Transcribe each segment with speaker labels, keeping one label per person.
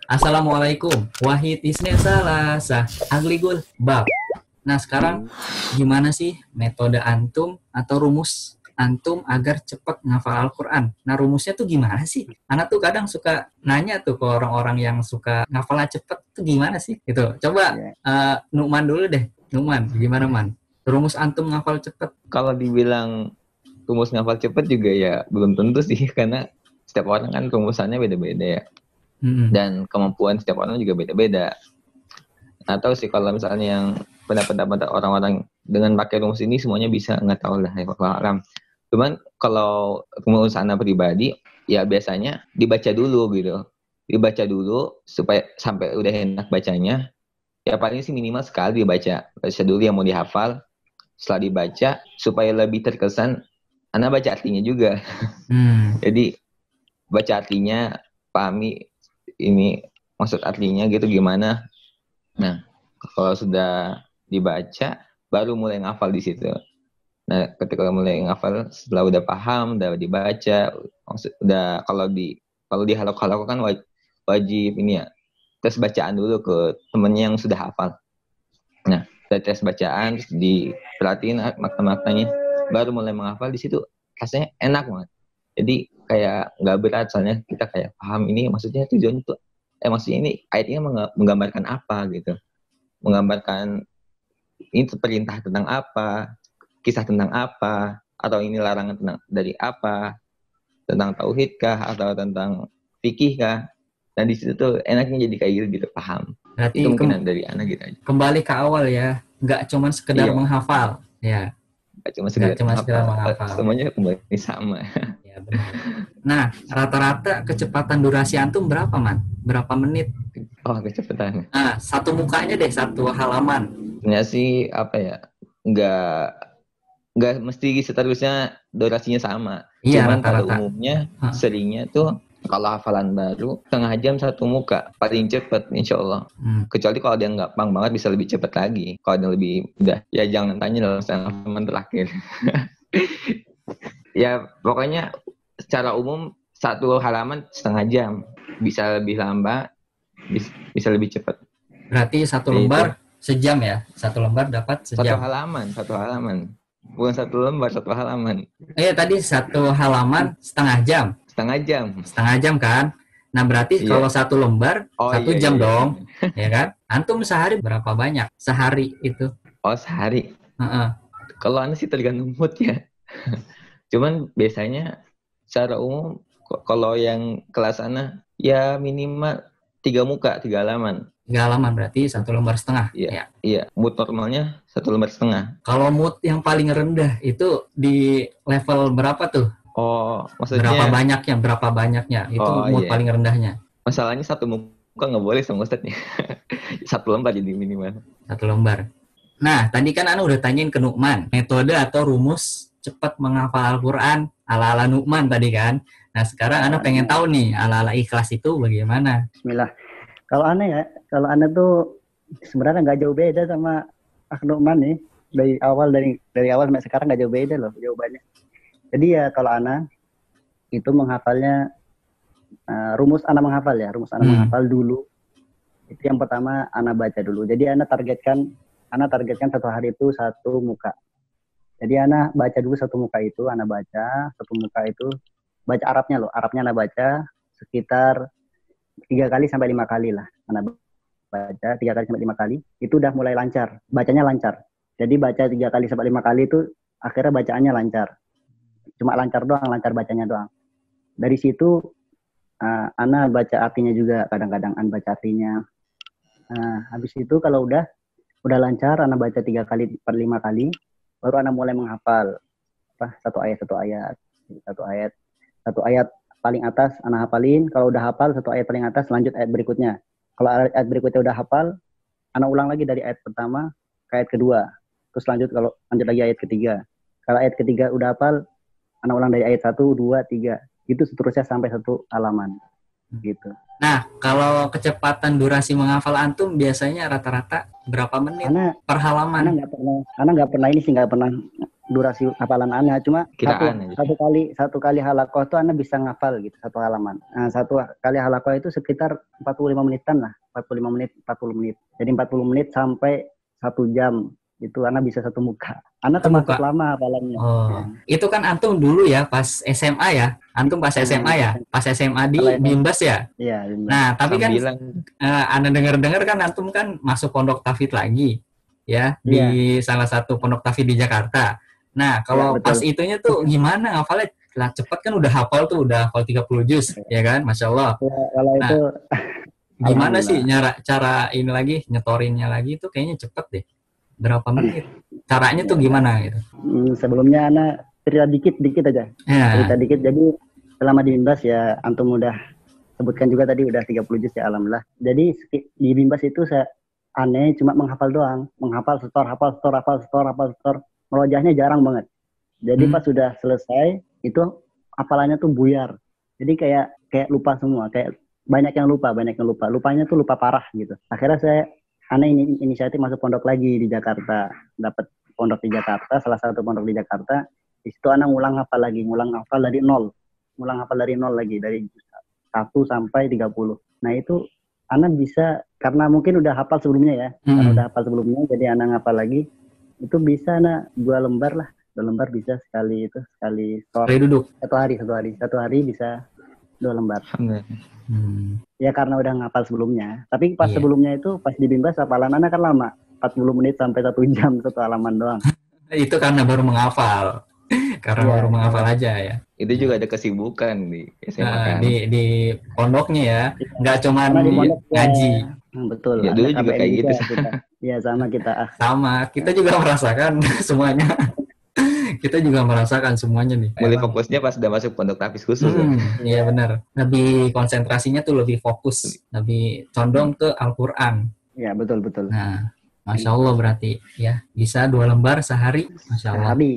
Speaker 1: Assalamualaikum. Wahid Isnin Salasa. Agligul bab. Nah, sekarang gimana sih metode antum atau rumus antum agar cepat ngafal Al-Quran? Nah, rumusnya tuh gimana sih? Anak tuh kadang suka nanya tuh ke orang-orang yang suka ngafalnya cepet tuh gimana sih? Gitu. Coba
Speaker 2: Ya.
Speaker 1: Nukman dulu deh. Nukman, gimana Man? Rumus antum ngafal cepet?
Speaker 2: Kalau dibilang rumus ngafal cepet juga ya belum tentu sih karena setiap orang kan rumusannya beda-beda ya.
Speaker 1: Hmm.
Speaker 2: Dan kemampuan setiap orang juga beda-beda. Atau sih kalau misalnya yang pendapat orang-orang dengan pakai rumus ini semuanya bisa, nggak tahu lah ya paham. Cuman kalau rumus anak pribadi ya biasanya dibaca dulu gitu. Dibaca dulu supaya sampai udah enak bacanya. Ya paling sih minimal sekali dibaca. Baca dulu yang mau dihafal. Setelah dibaca supaya lebih terkesan Anda baca artinya juga.
Speaker 1: Hmm.
Speaker 2: Jadi baca artinya, pahami ini maksud artinya gitu gimana. Nah, kalau sudah dibaca baru mulai ngafal di situ. Nah, ketika mulai ngafal setelah udah paham, udah dibaca, udah kalau di halak-halak kan wajib ini ya tes bacaan dulu ke temennya yang sudah hafal. Nah, dari tes bacaan terus diperhatiin makna-maknanya baru mulai menghafal di situ rasanya enak banget. Jadi kayak nggak berat soalnya kita kayak paham ini maksudnya tujuannya tuh maksudnya ini ayatnya menggambarkan apa gitu. Menggambarkan ini perintah tentang apa, kisah tentang apa, atau ini larangan tentang dari apa, tentang tauhid kah atau tentang fikih kah. Dan di situ tuh enaknya jadi kayak gitu paham. Itu
Speaker 1: Berarti
Speaker 2: mungkin dari anak gitu aja.
Speaker 1: kembali ke awal ya. Nggak cuma sekedar
Speaker 2: Iya,
Speaker 1: menghafal. Ya,
Speaker 2: gak cuma
Speaker 1: nggak
Speaker 2: sekedar
Speaker 1: cuma sekedar
Speaker 2: menghafal,
Speaker 1: menghafal.
Speaker 2: semuanya kembali sama.
Speaker 1: Ya, benar. Nah, rata-rata kecepatan durasi antum berapa, Man? Berapa menit?
Speaker 2: Oh, kecepatan.
Speaker 1: Nah, satu mukanya deh, satu halaman.
Speaker 2: Sebenarnya sih apa ya, nggak nggak mesti seterusnya durasinya sama.
Speaker 1: Iya,
Speaker 2: Cuman pada
Speaker 1: rata-rata.
Speaker 2: umumnya
Speaker 1: Hah.
Speaker 2: seringnya tuh kalau hafalan baru setengah jam satu muka paling cepet insya Allah.
Speaker 1: Hmm.
Speaker 2: Kecuali kalau dia nggak pang banget bisa lebih cepet lagi. Kalau dia lebih udah ya jangan tanya dalam halaman terakhir. Ya pokoknya secara umum satu halaman setengah jam, bisa lebih lama, bisa lebih cepat.
Speaker 1: Berarti satu
Speaker 2: Jadi itu
Speaker 1: lembar sejam ya? Satu lembar dapat sejam.
Speaker 2: satu halaman, bukan satu lembar, satu halaman,
Speaker 1: Tadi satu halaman setengah jam.
Speaker 2: setengah jam.
Speaker 1: Setengah jam kan? Nah, berarti kalau
Speaker 2: Iya.
Speaker 1: satu lembar,
Speaker 2: Oh
Speaker 1: satu
Speaker 2: iya iya
Speaker 1: jam
Speaker 2: iya
Speaker 1: dong.
Speaker 2: benar.
Speaker 1: Ya kan? Antum sehari berapa banyak? Sehari itu.
Speaker 2: Oh sehari.
Speaker 1: Heeh.
Speaker 2: Kalau anda sih tergantung mood ya. Cuman biasanya secara umum kalau yang kelas ana ya minimal tiga muka, tiga halaman.
Speaker 1: 3 halaman berarti satu lembar setengah.
Speaker 2: Iya,
Speaker 1: Ya.
Speaker 2: iya. Mood normalnya satu lembar setengah.
Speaker 1: Kalau mood yang paling rendah itu di level berapa tuh?
Speaker 2: Oh,
Speaker 1: Berapa
Speaker 2: maksudnya,
Speaker 1: banyaknya? Berapa banyaknya? Itu
Speaker 2: oh
Speaker 1: mood
Speaker 2: iya.
Speaker 1: paling rendahnya.
Speaker 2: Masalahnya satu muka nggak boleh sama ustadznya. Satu lembar jadi minimal.
Speaker 1: Satu lembar. Nah, tadi kan Anu udah tanyain ke Nukman, metode atau rumus cepat menghafal Al-Quran ala-ala Nukman tadi kan. Nah, sekarang Anu pengen tahu nih, ala-ala ikhlas itu bagaimana?
Speaker 3: Bismillah. Kalau aneh ya, kalau aneh tuh sebenarnya nggak jauh beda sama Aknuman nih. Dari awal sampai sekarang nggak jauh beda loh jawabannya. Jadi ya kalau Ana itu menghafalnya rumus Ana menghafal ya, rumus Ana menghafal dulu. Itu yang pertama Ana baca dulu. Jadi Ana targetkan satu hari itu satu muka. Jadi Ana baca dulu satu muka itu, Ana baca satu muka itu, baca Arabnya loh, Arabnya Ana baca sekitar 3 kali sampai 5 kali lah. Ana baca 3 kali sampai 5 kali, itu udah mulai lancar, bacanya lancar. Jadi baca 3 kali sampai 5 kali itu akhirnya bacaannya lancar. Cuma lancar doang, lancar bacanya doang. Dari situ Ana baca artinya juga, kadang-kadang Ana baca artinya. Habis itu kalau udah lancar, Ana baca 3 kali per 5 kali, baru Ana mulai menghafal satu ayat paling atas Ana hafalin. Kalau udah hafal satu ayat paling atas, lanjut ayat berikutnya. Kalau ayat berikutnya udah hafal, Ana ulang lagi dari ayat pertama ke ayat kedua. Terus lanjut lagi ayat ketiga. Kalau ayat ketiga udah hafal, Ana ulang dari ayat 1, 2, 3. Itu seterusnya sampai satu halaman. Gitu.
Speaker 1: Nah, kalau kecepatan durasi menghafal antum biasanya rata-rata berapa menit per halaman?
Speaker 3: Ana nggak pernah ini sih, nggak pernah durasi hafalan ana, cuma
Speaker 2: Kiraan aja.
Speaker 3: satu kali halakoh tuh ana bisa ngafal gitu satu halaman. Nah, satu kali halakoh itu sekitar 45 menitan lah, 45 menit, 40 menit. Jadi 40 menit sampai 1 jam itu ana bisa satu muka. Ana
Speaker 1: Satu
Speaker 3: termasuk
Speaker 1: muka.
Speaker 3: lama hafalannya.
Speaker 1: Oh, itu kan antum dulu ya pas SMA ya. Antum pas SMA ya. Pas SMA di
Speaker 3: Kalau SMA.
Speaker 1: Bimbas ya.
Speaker 3: Iya, benar.
Speaker 1: Nah, tapi kan
Speaker 2: Sambilan.
Speaker 1: Anda dengar-dengar kan antum kan masuk pondok tahfidz lagi ya di salah satu pondok tahfidz di Jakarta. Nah, kalau
Speaker 3: Ya,
Speaker 1: pas
Speaker 3: betul.
Speaker 1: itunya tuh gimana ngafalnya? Lah cepat kan udah hafal tuh, udah hafal 30 juz, ya kan? Masya Allah.
Speaker 3: Ya, kalau
Speaker 1: Nah,
Speaker 3: itu
Speaker 1: gimana sih
Speaker 3: alhamdulillah.
Speaker 1: cara ini lagi, nyetorinnya lagi itu kayaknya cepet deh. Berapa menit? Caranya tuh gimana gitu?
Speaker 3: Sebelumnya ana cerita dikit aja. Cerita
Speaker 1: Ya.
Speaker 3: dikit. Jadi selama di Bimbas ya antum udah sebutkan juga tadi udah 30 juz ya alhamdulillah. Jadi di Bimbas itu saya aneh cuma menghafal doang, menghafal setor, hafal setor. Merojahnya jarang banget. Jadi pas sudah selesai itu hafalannya tuh buyar. Jadi kayak lupa semua, kayak banyak yang lupa. Lupanya tuh lupa parah gitu. Akhirnya saya aneh ini inisiatif masuk pondok lagi di Jakarta. Dapat pondok di Jakarta, salah satu pondok di Jakarta. Di situ anak ngulang hafal dari nol. Ngulang hafal dari nol lagi, dari 1 sampai 30. Nah itu anak bisa, karena mungkin udah hafal sebelumnya ya. Karena udah hafal sebelumnya, jadi anak ngapal lagi. Itu bisa anak 2 lembar lah. 2 lembar bisa sekali store.
Speaker 1: Sekali duduk.
Speaker 3: Satu hari bisa 2 lembar.
Speaker 2: Alhamdulillah.
Speaker 3: Ya karena udah ngapal sebelumnya. Tapi pas
Speaker 1: Iya.
Speaker 3: sebelumnya itu pas di Bimbas hafalan anak kan lama. 40 menit sampai 1 jam satu halaman doang.
Speaker 1: Itu karena baru menghafal. Karena
Speaker 3: Iya,
Speaker 1: baru menghafal aja ya.
Speaker 2: Itu juga ada kesibukan di SMA kan.
Speaker 1: Di pondoknya ya, nggak cuma
Speaker 3: Karena di pondok
Speaker 1: ngaji.
Speaker 3: Betul.
Speaker 2: Ya,
Speaker 3: Ada
Speaker 2: dulu juga
Speaker 3: KBM
Speaker 2: kayak gitu.
Speaker 3: kita. Iya sama kita.
Speaker 1: Sama, kita juga merasakan semuanya. Kita juga merasakan semuanya nih.
Speaker 2: Mulai fokusnya pas udah masuk pondok tahfidz khusus.
Speaker 1: Iya benar. Lebih konsentrasinya tuh lebih fokus, lebih condong ke Al-Quran.
Speaker 3: Iya betul.
Speaker 1: Nah, Masya Allah berarti ya bisa 2 lembar sehari, Masya Allah.
Speaker 3: Sehari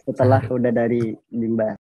Speaker 3: setelah udah dari Bimbas.